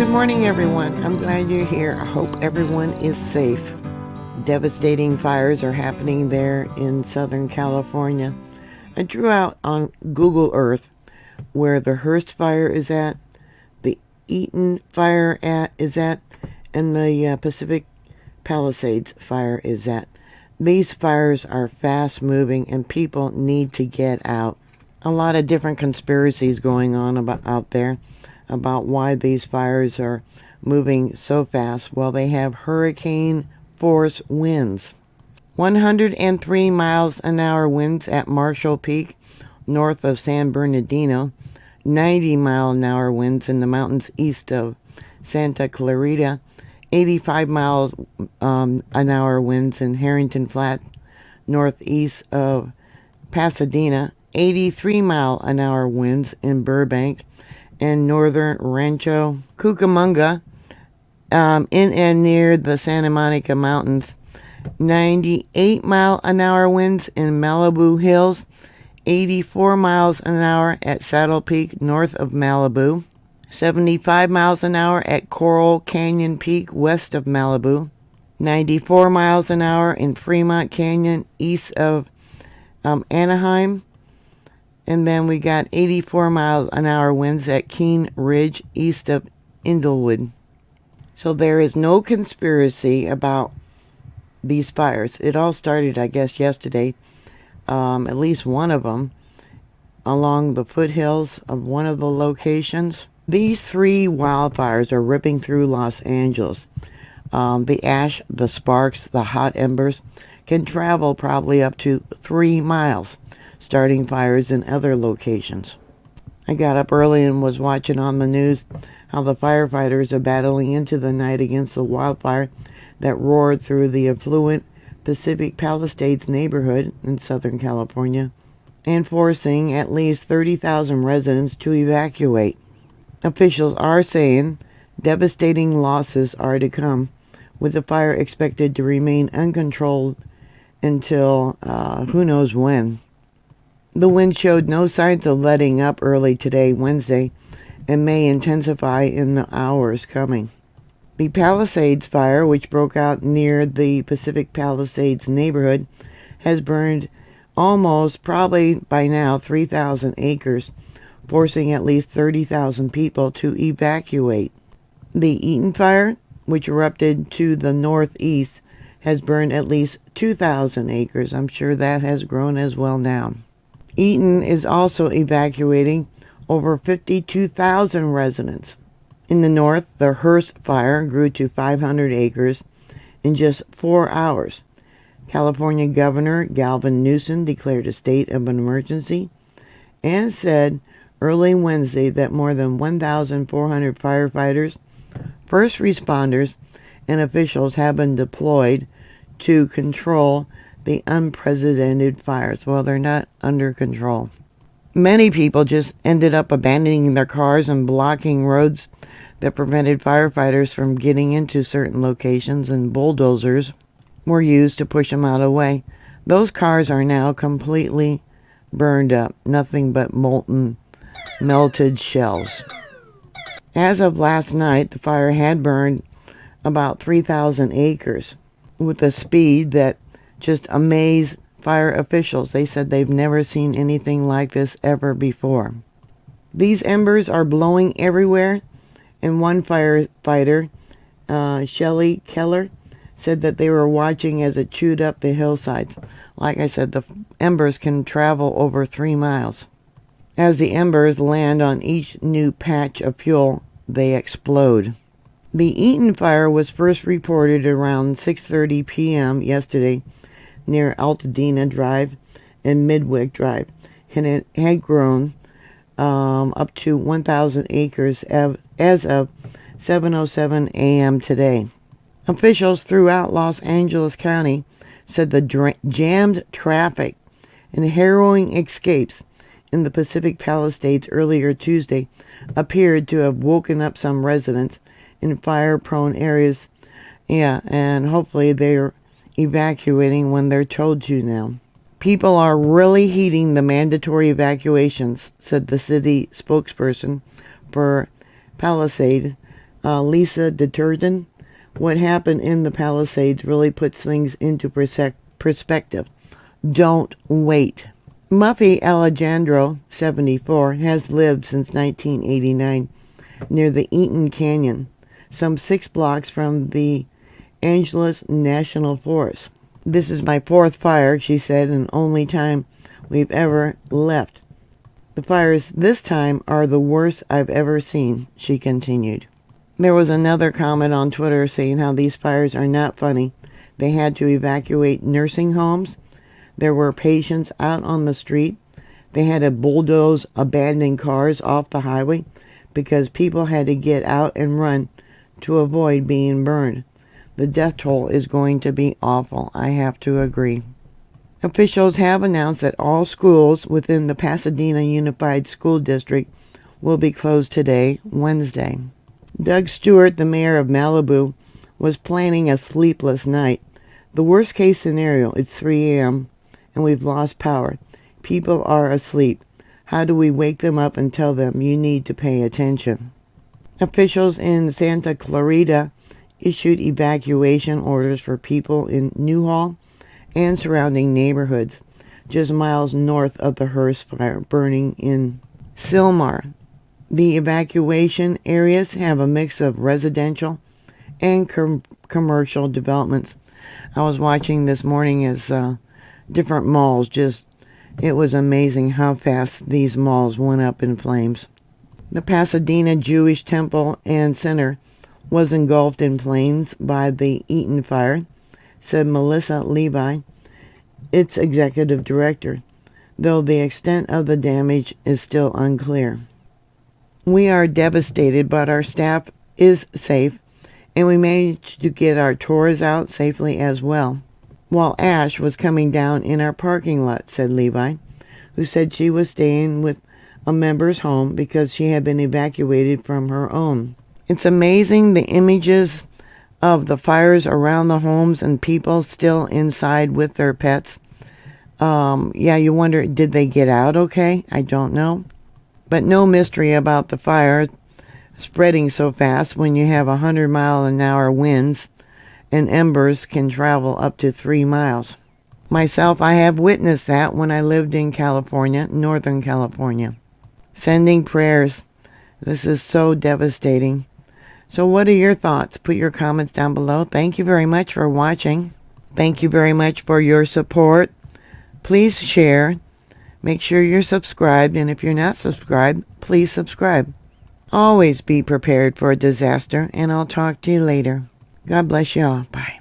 Good morning, everyone. I'm glad you're here. I hope everyone is safe. Devastating fires are happening there in Southern California. I drew out on Google Earth where the Hearst fire is at, the Eaton fire is at, and the Pacific Palisades fire is at. These fires are fast moving and people need to get out. A lot of different conspiracies going on out there about why these fires are moving so fast. Well, they have hurricane force winds. 103 miles an hour winds at Marshall Peak, north of San Bernardino. 90 mile an hour winds in the mountains east of Santa Clarita. 85 miles an hour winds in Henninger Flats, northeast of Pasadena. 83 mile an hour winds in Burbank and northern Rancho Cucamonga, in and near the Santa Monica Mountains. 98 mile an hour winds in Malibu Hills. 84 miles an hour at Saddle Peak, north of Malibu. 75 miles an hour at Corral Canyon Peak, west of Malibu. 94 miles an hour in Fremont Canyon, east of Anaheim. And then we got 84 miles an hour winds at Keene Ridge, east of Idyllwild. So there is no conspiracy about these fires. It all started, I guess, yesterday, at least one of them, along the foothills of one of the locations. These three wildfires are ripping through Los Angeles. The ash, the sparks, the hot embers can travel probably up to 3 miles, starting fires in other locations. I got up early and was watching on the news how the firefighters are battling into the night against the wildfire that roared through the affluent Pacific Palisades neighborhood in Southern California and forcing at least 30,000 residents to evacuate. Officials are saying devastating losses are to come, with the fire expected to remain uncontrolled until who knows when. The wind showed no signs of letting up early today, Wednesday, and may intensify in the hours coming. The Palisades fire, which broke out near the Pacific Palisades neighborhood, has burned almost, probably by now, 3,000 acres, forcing at least 30,000 people to evacuate. The Eaton fire, which erupted to the northeast, has burned at least 2,000 acres. I'm sure that has grown as well now. Eaton is also evacuating over 52,000 residents. In the north, the Hearst fire grew to 500 acres in just 4 hours. California Governor Gavin Newsom declared a state of emergency and said early Wednesday that more than 1,400 firefighters, first responders, and officials have been deployed to control the unprecedented fires. Well, they're not under control. Many people just ended up abandoning their cars and blocking roads that prevented firefighters from getting into certain locations, and bulldozers were used to push them out of the way. Those cars are now completely burned up, nothing but molten, melted shells. As of last night, the fire had burned about 3,000 acres with a speed that just amazed fire officials. They said they've never seen anything like this ever before. These embers are blowing everywhere, and one firefighter, Shelley Keller, said that they were watching as it chewed up the hillsides. Like I said, the embers can travel over 3 miles. As the embers land on each new patch of fuel, they explode. The Eaton fire was first reported around 6:30 p.m. yesterday near Altadena Drive and Midwick Drive, and it had grown up to 1,000 acres as of 7:07 a.m. today. Officials throughout Los Angeles County said the jammed traffic and harrowing escapes in the Pacific Palisades earlier Tuesday appeared to have woken up some residents in fire-prone areas. Yeah, and hopefully they're evacuating when they're told to now. People are really heeding the mandatory evacuations, said the city spokesperson for Palisade, Lisa Deturden. What happened in the Palisades really puts things into perspective. Don't wait. Muffy Alejandro, 74, has lived since 1989 near the Eaton Canyon, some 6 blocks from the Angeles National Forest. This is my 4th fire, she said, and only time we've ever left. The fires this time are the worst I've ever seen, she continued. There was another comment on Twitter saying how these fires are not funny. They had to evacuate nursing homes. There were patients out on the street. They had to bulldoze abandoned cars off the highway because people had to get out and run to avoid being burned. The death toll is going to be awful. I have to agree. Officials have announced that all schools within the Pasadena Unified School District will be closed today, Wednesday. Doug Stewart, the mayor of Malibu, was planning a sleepless night. The worst case scenario is 3 a.m. and we've lost power. People are asleep. How do we wake them up and tell them you need to pay attention? Officials in Santa Clarita issued evacuation orders for people in Newhall and surrounding neighborhoods, just miles north of the Hearst fire burning in Sylmar. The evacuation areas have a mix of residential and commercial developments. I was watching this morning as different malls it was amazing how fast these malls went up in flames. The Pasadena Jewish Temple and Center was engulfed in flames by the Eaton fire, said Melissa Levi, its executive director, though the extent of the damage is still unclear. We are devastated, but our staff is safe, and we managed to get our tours out safely as well, while ash was coming down in our parking lot, said Levi, who said she was staying with a member's home because she had been evacuated from her own. It's amazing the images of the fires around the homes and people still inside with their pets. You wonder, did they get out okay? I don't know. But no mystery about the fire spreading so fast when you have 100-mile-an-hour winds and embers can travel up to 3 miles. Myself, I have witnessed that when I lived in California, Northern California. Sending prayers. This is so devastating. So what are your thoughts? Put your comments down below. Thank you very much for watching. Thank you very much for your support. Please share. Make sure you're subscribed, and if you're not subscribed, please subscribe. Always be prepared for a disaster, and I'll talk to you later. God bless you all. Bye.